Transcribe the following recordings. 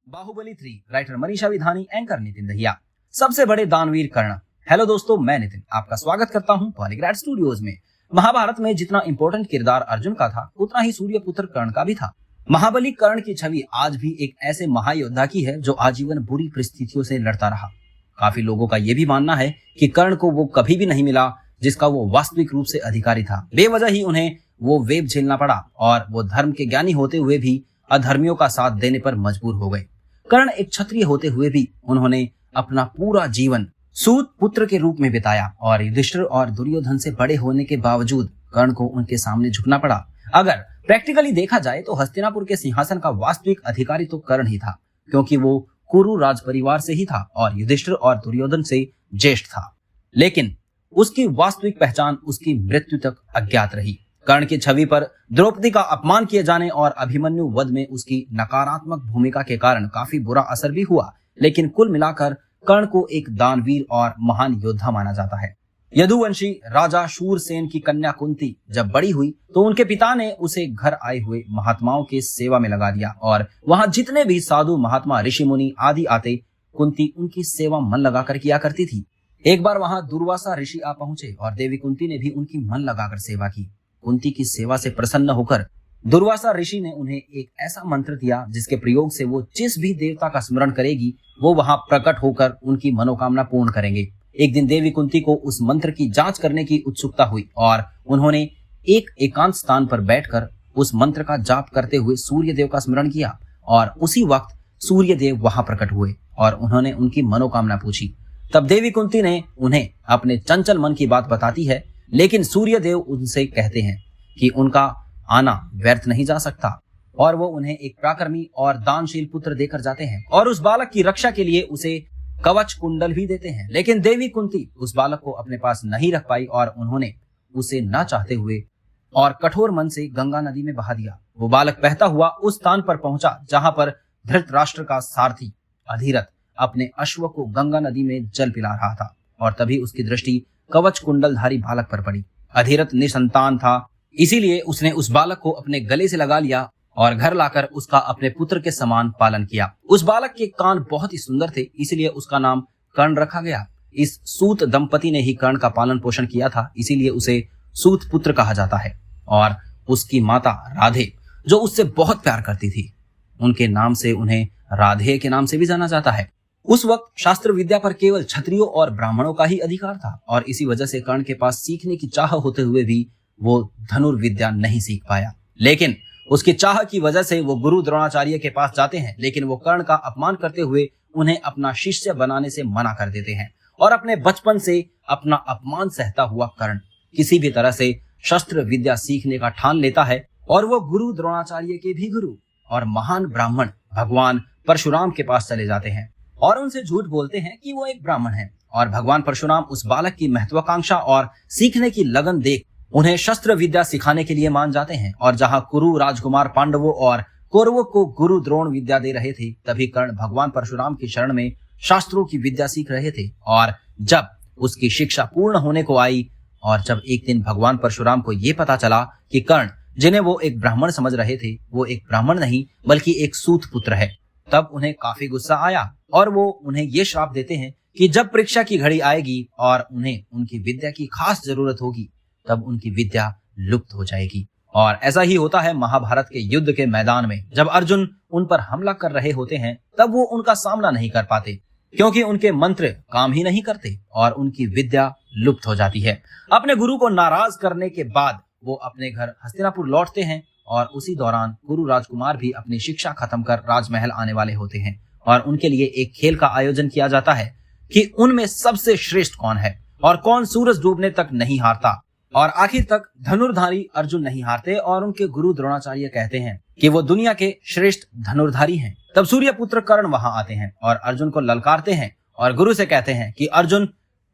Baahubali 3 writer Manisha Vidhani, anchor Nitin Dahiya. सबसे बड़े दानवीर कर्ण। हेलो दोस्तों, मैं नितिन आपका स्वागत करता हूं पॉलीग्राफ स्टूडियोज में। महाभारत में जितना इंपॉर्टेंट किरदार अर्जुन का था, उतना ही सूर्यपुत्र कर्ण का भी था। महाबली कर्ण की छवि आज भी एक ऐसे महायोद्धा की है जो आजीवन बुरी परिस्थितियों से लड़ता रहा। काफी लोगों का यह भी मानना है कि कर्ण को वो कभी भी नहीं मिला जिसका वो वास्तविक रूप से अधिकारी था। बेवजह ही उन्हें वो वेब झेलना पड़ा और वो धर्म के ज्ञानी होते हुए भी अधर्मियों का साथ देने पर मजबूर हो गए। कर्ण एक क्षत्रिय होते हुए भी उन्होंने अपना पूरा जीवन सूत पुत्र के रूप में बिताया और युधिष्ठिर और दुर्योधन से बड़े होने के बावजूद कर्ण को उनके सामने झुकना पड़ा। अगर प्रैक्टिकली देखा जाए तो हस्तिनापुर के सिंहासन का वास्तविक अधिकारी तो कर्ण ही था, क्योंकि वो कुरु राज परिवार से ही था और युधिष्ठिर और दुर्योधन से ज्येष्ठ था। लेकिन उसकी वास्तविक पहचान उसकी मृत्यु तक अज्ञात रही। कर्ण की छवि पर द्रौपदी का अपमान किए जाने और अभिमन्यु वध में उसकी नकारात्मक भूमिका के कारण काफी बुरा असर भी हुआ, लेकिन कुल मिलाकर कर्ण को एक दानवीर और महान योद्धा माना जाता है। यदुवंशी राजा शूरसेन की कन्या कुंती जब बड़ी हुई तो उनके पिता ने उसे घर आए हुए महात्माओं के सेवा में लगा दिया और वहां जितने भी साधु महात्मा ऋषि मुनि आदि आते, कुंती उनकी सेवा मन लगाकर किया करती थी। एक बार वहां दुर्वासा ऋषि आ पहुंचे और देवी कुंती ने भी उनकी मन लगाकर सेवा की। कुंती की सेवा से प्रसन्न होकर दुर्वासा ऋषि ने उन्हें एक ऐसा मंत्र दिया जिसके प्रयोग से वो जिस भी देवता का स्मरण करेगी वो वहां प्रकट होकर उनकी मनोकामना पूर्ण करेंगे। एक दिन देवी कुंती को उस मंत्र की जांच करने की उत्सुकता हुई और उन्होंने एक एकांत स्थान पर बैठकर उस मंत्र का जाप करते हुए सूर्य देव का स्मरण किया और उसी वक्त सूर्य देव वहां प्रकट हुए और उन्होंने उनकी मनोकामना पूछी। तब देवी कुंती ने उन्हें अपने चंचल मन की बात बताती है, लेकिन सूर्य देव उनसे कहते हैं कि उनका आना व्यर्थ नहीं जा सकता और वो उन्हें एक पराक्रमी और दानशील पुत्र देकर जाते हैं और उस बालक की रक्षा के लिए उसे कवच कुंडल भी देते हैं। लेकिन देवी कुंती उस बालक को अपने पास नहीं रख पाई और उन्होंने उसे न चाहते हुए और कठोर मन से गंगा नदी में बहा दिया। वो बालक बहता हुआ उस स्थान पर पहुंचा जहां पर धृतराष्ट्र का सारथी अधिरथ अपने अश्व को गंगा नदी में जल पिला रहा था और तभी उसकी दृष्टि कवच कुंडलधारी बालक पर पड़ी। अधिरथ निसंतान था, इसीलिए उसने उस बालक को अपने गले से लगा लिया और घर लाकर उसका अपने पुत्र के समान पालन किया। उस बालक के कान बहुत ही सुंदर थे, इसीलिए उसका नाम कर्ण रखा गया। इस सूत दंपति ने ही कर्ण का पालन पोषण किया था, इसीलिए उसे सूत पुत्र कहा जाता है। और उसकी माता राधे जो उससे बहुत प्यार करती थी, उनके नाम से उन्हें राधे के नाम से भी जाना जाता है। उस वक्त शास्त्र विद्या पर केवल क्षत्रियों और ब्राह्मणों का ही अधिकार था और इसी वजह से कर्ण के पास सीखने की चाह होते हुए भी वो धनुर्विद्या नहीं सीख पाया। लेकिन उसकी चाह की वजह से वो गुरु द्रोणाचार्य के पास जाते हैं, लेकिन वो कर्ण का अपमान करते हुए उन्हें अपना शिष्य बनाने से मना कर देते हैं और अपने बचपन से अपना अपमान सहता हुआ कर्ण किसी भी तरह से शस्त्र विद्या सीखने का ठान लेता है और वो गुरु द्रोणाचार्य के भी गुरु और महान ब्राह्मण भगवान परशुराम के पास चले जाते हैं और उनसे झूठ बोलते हैं कि वो एक ब्राह्मण है। और भगवान परशुराम उस बालक की महत्वाकांक्षा और सीखने की लगन देख उन्हें शस्त्र विद्या सिखाने के लिए मान जाते हैं। और जहां कुरु राजकुमार पांडवों और कौरवों को गुरु द्रोण विद्या दे रहे थे, तभी कर्ण भगवान परशुराम की शरण में शास्त्रों की विद्या सीख रहे थे। और जब उसकी शिक्षा पूर्ण होने को आई और जब एक दिन भगवान परशुराम को ये पता चला कि कर्ण जिन्हें वो एक ब्राह्मण समझ रहे थे वो एक ब्राह्मण नहीं बल्कि एक सूत पुत्र है, तब उन्हें काफी गुस्सा आया और वो उन्हें ये श्राप देते हैं कि जब परीक्षा की घड़ी आएगी और उन्हें उनकी विद्या की खास जरूरत होगी तब उनकी विद्या लुप्त हो जाएगी। और ऐसा ही होता है महाभारत के युद्ध के मैदान में। जब अर्जुन उन पर हमला कर रहे होते हैं तब वो उनका सामना नहीं कर पाते क्योंकि उनके मंत्र काम ही नहीं करते और उनकी विद्या लुप्त हो जाती है। अपने गुरु को नाराज करने के बाद वो अपने घर हस्तिनापुर लौटते हैं और उसी दौरान गुरु राजकुमार भी अपनी शिक्षा खत्म कर राजमहल आने वाले होते हैं और उनके लिए एक खेल का आयोजन किया जाता है कि उनमें सबसे श्रेष्ठ कौन है और कौन सूरज डूबने तक नहीं हारता। और आखिर तक धनुर्धारी अर्जुन नहीं हारते और उनके गुरु द्रोणाचार्य कहते हैं कि वो दुनिया के श्रेष्ठ धनुर्धारी हैं। तब सूर्य पुत्र कर्ण वहां आते हैं और अर्जुन को ललकारते हैं और गुरु से कहते हैं कि अर्जुन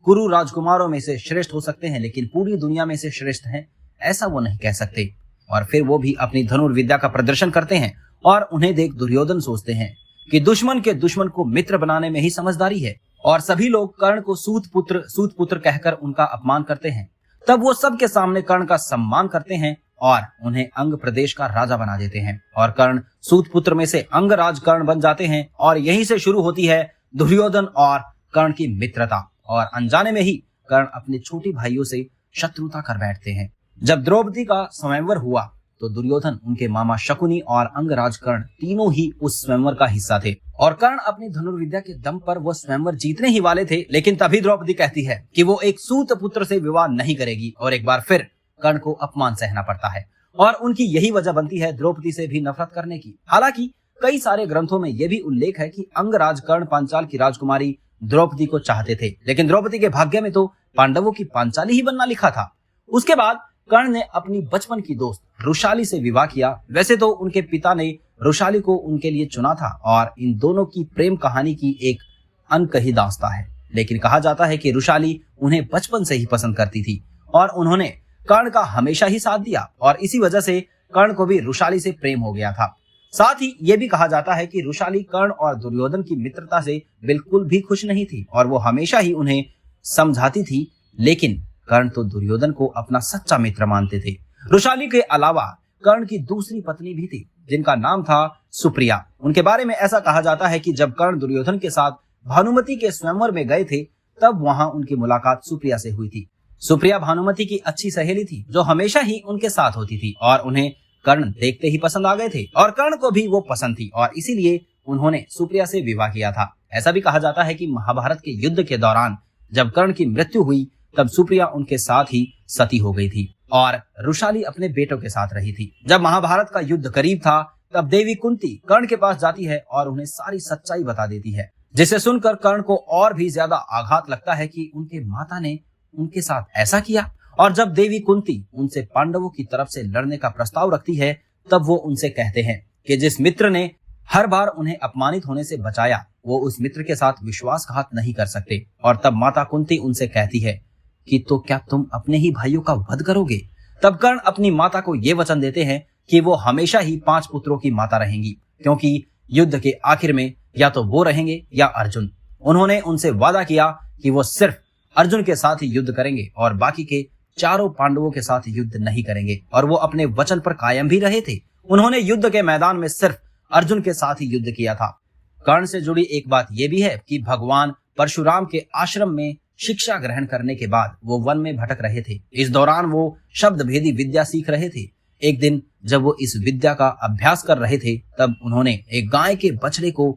कुरु राजकुमारों में से श्रेष्ठ हो सकते हैं, लेकिन पूरी दुनिया में से श्रेष्ठ हैं ऐसा वो नहीं कह सकते। और फिर वो भी अपनी धनुर्विद्या का प्रदर्शन करते हैं और उन्हें देख दुर्योधन सोचते हैं कि दुश्मन के दुश्मन को मित्र बनाने में ही समझदारी है और सभी लोग कर्ण को सूत पुत्र कहकर उनका अपमान करते हैं। तब वो सबके सामने कर्ण का सम्मान करते हैं और उन्हें अंग प्रदेश का राजा बना देते हैं और कर्ण सूत पुत्र में से अंगराज कर्ण बन जाते हैं। और यहीं से शुरू होती है दुर्योधन और कर्ण की मित्रता और अनजाने में ही कर्ण अपने छोटे भाइयों से शत्रुता कर बैठते हैं। जब द्रौपदी का स्वयंवर हुआ तो दुर्योधन, उनके मामा शकुनी और अंगराज कर्ण तीनों ही उस स्वयंवर का हिस्सा थे और कर्ण अपनी धनुर्विद्या के दम पर वो स्वयंवर जीतने ही वाले थे। लेकिन तभी द्रौपदी कहती है कि वो एक सूत पुत्र से विवाह नहीं करेगी और एक बार फिर कर्ण को अपमान सहना पड़ता है और उनकी यही वजह बनती है द्रौपदी से भी नफरत करने की। हालांकि कई सारे ग्रंथों में यह भी उल्लेख है कि अंगराज कर्ण पांचाल की राजकुमारी द्रौपदी को चाहते थे, लेकिन द्रौपदी के भाग्य में तो पांडवों की पांचाली ही बनना लिखा था। उसके बाद कर्ण ने अपनी बचपन की दोस्त रुशाली से विवाह किया। वैसे तो उनके पिता ने रुशाली को उनके लिए चुना था और इन दोनों की प्रेम कहानी की एक अनकही दास्तां है, लेकिन कहा जाता है कि रुशाली उन्हें बचपन से ही पसंद करती थी और उन्होंने कर्ण का हमेशा ही साथ दिया और इसी वजह से कर्ण को भी रुशाली से प्रेम हो गया था। साथ ही यह भी कहा जाता है कि रुशाली कर्ण और दुर्योधन की मित्रता से बिल्कुल भी खुश नहीं थी और वो हमेशा ही उन्हें समझाती थी, लेकिन कर्ण तो दुर्योधन को अपना सच्चा मित्र मानते थे। रुशाली के अलावा कर्ण की दूसरी पत्नी भी थी जिनका नाम था सुप्रिया। उनके बारे में ऐसा कहा जाता है कि जब कर्ण दुर्योधन के साथ भानुमति के स्वयंवर में गए थे तब वहां उनकी मुलाकात सुप्रिया से हुई थी। सुप्रिया भानुमति की अच्छी सहेली थी जो हमेशा ही उनके साथ होती थी और उन्हें कर्ण देखते ही पसंद आ गए थे और कर्ण को भी वो पसंद थी और इसीलिए उन्होंने सुप्रिया से विवाह किया था। ऐसा भी कहा जाता है कि महाभारत के युद्ध के दौरान जब कर्ण की मृत्यु हुई तब सुप्रिया उनके साथ ही सती हो गई थी और रुशाली अपने बेटों के साथ रही थी। जब महाभारत का युद्ध करीब था तब देवी कुंती कर्ण के पास जाती है और उन्हें सारी सच्चाई बता देती है, जिसे सुनकर कर्ण को और भी ज्यादा आघात लगता है कि उनके माता ने उनके साथ ऐसा किया। और जब देवी कुंती उनसे पांडवों की तरफ से लड़ने का प्रस्ताव रखती है तब वो उनसे कहते हैं कि जिस मित्र ने हर बार उन्हें अपमानित होने से बचाया वो उस मित्र के साथ विश्वासघात नहीं कर सकते। और तब माता कुंती उनसे कहती है कि तो क्या तुम अपने ही भाइयों का वध करोगे? तब कर्ण अपनी माता को ये वचन देते हैं कि वो हमेशा ही 5 पुत्रों की माता रहेंगी, क्योंकि युद्ध के आखिर में या तो वो रहेंगे या अर्जुन। उन्होंने उनसे वादा किया कि वो सिर्फ अर्जुन के साथ ही युद्ध करेंगे और बाकी के चारों पांडवों के साथ युद्ध नहीं करेंगे और वो अपने वचन पर कायम भी रहे थे। उन्होंने युद्ध के मैदान में सिर्फ अर्जुन के साथ ही युद्ध किया था। कर्ण से जुड़ी एक बात यह भी है कि भगवान परशुराम के आश्रम में शिक्षा ग्रहण करने के बाद वो वन में भटक रहे थे। इस दौरान वो शब्द भेदी विद्या सीख रहे थे। एक दिन जब वो इस विद्या का अभ्यास कर रहे थे तब उन्होंने एक गाय के बछड़े को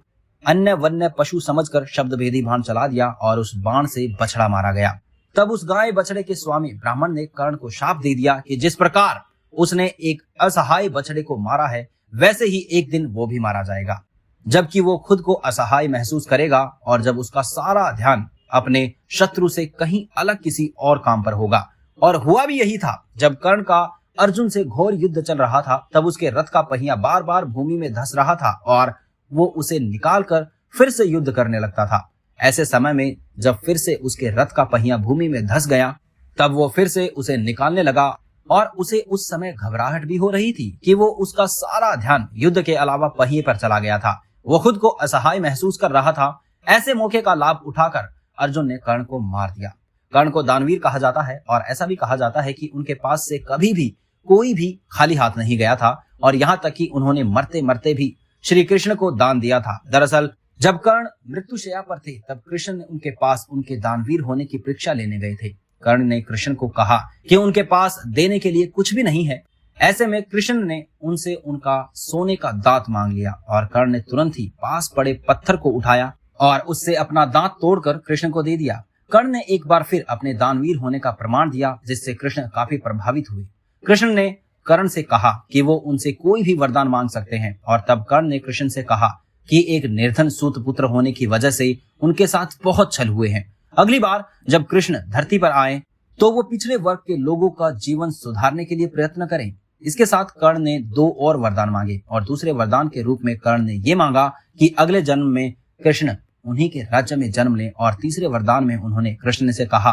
अन्य वन्य पशु समझकर शब्द भेदी बाण चला दिया और उस बाण से बछड़ा मारा गया। तब उस गाय बछड़े के स्वामी ब्राह्मण ने कर्ण को शाप दे दिया कि जिस प्रकार उसने एक असहाय बछड़े को मारा है वैसे ही एक दिन वो भी मारा जाएगा, जबकि वो खुद को असहाय महसूस करेगा और जब उसका सारा ध्यान अपने शत्रु से कहीं अलग किसी और काम पर होगा। और हुआ भी यही था। जब कर्ण का अर्जुन से घोर युद्ध चल रहा था तब उसके रथ का पहिया बार बार भूमि में धंस रहा था और वो उसे निकालकर फिर से युद्ध करने लगता था। ऐसे समय में जब फिर से उसके रथ का पहिया भूमि में धंस गया तब वो फिर से उसे निकालने लगा और उसे उस समय घबराहट भी हो रही थी कि वो उसका सारा ध्यान युद्ध के अलावा पहिए पर चला गया था। वो खुद को असहाय महसूस कर रहा था। ऐसे मौके का लाभ उठाकर अर्जुन ने कर्ण को मार दिया। कर्ण को दानवीर कहा जाता है और ऐसा भी कहा जाता है कि उनके पास से कभी भी कोई भी खाली हाथ नहीं गया था और यहाँ तक कि उन्होंने मरते मरते भी श्री कृष्ण को दान दिया था। दरअसल जब कर्ण मृत्युशैया पर थे तब कृष्ण ने उनके पास उनके दानवीर होने की परीक्षा लेने गए थे। कर्ण ने कृष्ण को कहा कि उनके पास देने के लिए कुछ भी नहीं है। ऐसे में कृष्ण ने उनसे उनका सोने का दांत मांग लिया और कर्ण ने तुरंत ही पास पड़े पत्थर को उठाया और उससे अपना दांत तोड़कर कृष्ण को दे दिया। कर्ण ने एक बार फिर अपने दानवीर होने का प्रमाण दिया, जिससे कृष्ण काफी प्रभावित हुए। कृष्ण ने कर्ण से कहा कि वो उनसे कोई भी वरदान मांग सकते हैं और तब कर्ण ने कृष्ण से कहा कि एक निर्धन सूत पुत्र होने की वजह से उनके साथ बहुत छल हुए हैं। अगली बार जब कृष्ण धरती पर आए तो वो पिछड़े वर्ग के लोगों का जीवन सुधारने के लिए प्रयत्न करें। इसके साथ कर्ण ने 2 और वरदान मांगे और दूसरे वरदान के रूप में कर्ण ने ये मांगा कि अगले जन्म में कृष्ण उन्हीं के राज्य में जन्म लें और तीसरे वरदान में उन्होंने कृष्ण से कहा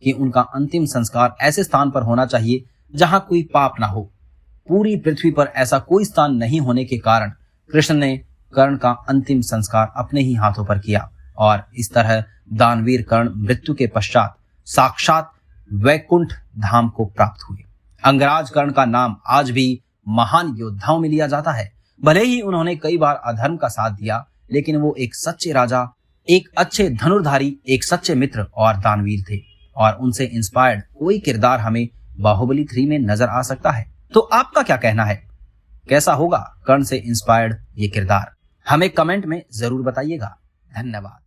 कि उनका अंतिम संस्कार ऐसे स्थान पर होना चाहिए जहां कोई पाप ना हो। पूरी पृथ्वी पर ऐसा कोई स्थान नहीं होने के कारण कृष्ण ने कर्ण का अंतिम संस्कार अपने ही हाथों पर किया और इस तरह दानवीर कर्ण मृत्यु के पश्चात साक्षात वैकुंठ धाम को प्राप्त हुए। अंगराज कर्ण का नाम आज भी महान योद्धाओं में लिया जाता है। भले ही उन्होंने कई बार अधर्म का साथ दिया, लेकिन वो एक सच्चे राजा, एक अच्छे धनुर्धारी, एक सच्चे मित्र और दानवीर थे। और उनसे इंस्पायर्ड कोई किरदार हमें बाहुबली 3 में नजर आ सकता है। तो आपका क्या कहना है? कैसा होगा कर्ण से इंस्पायर्ड ये किरदार? हमें कमेंट में जरूर बताइएगा। धन्यवाद।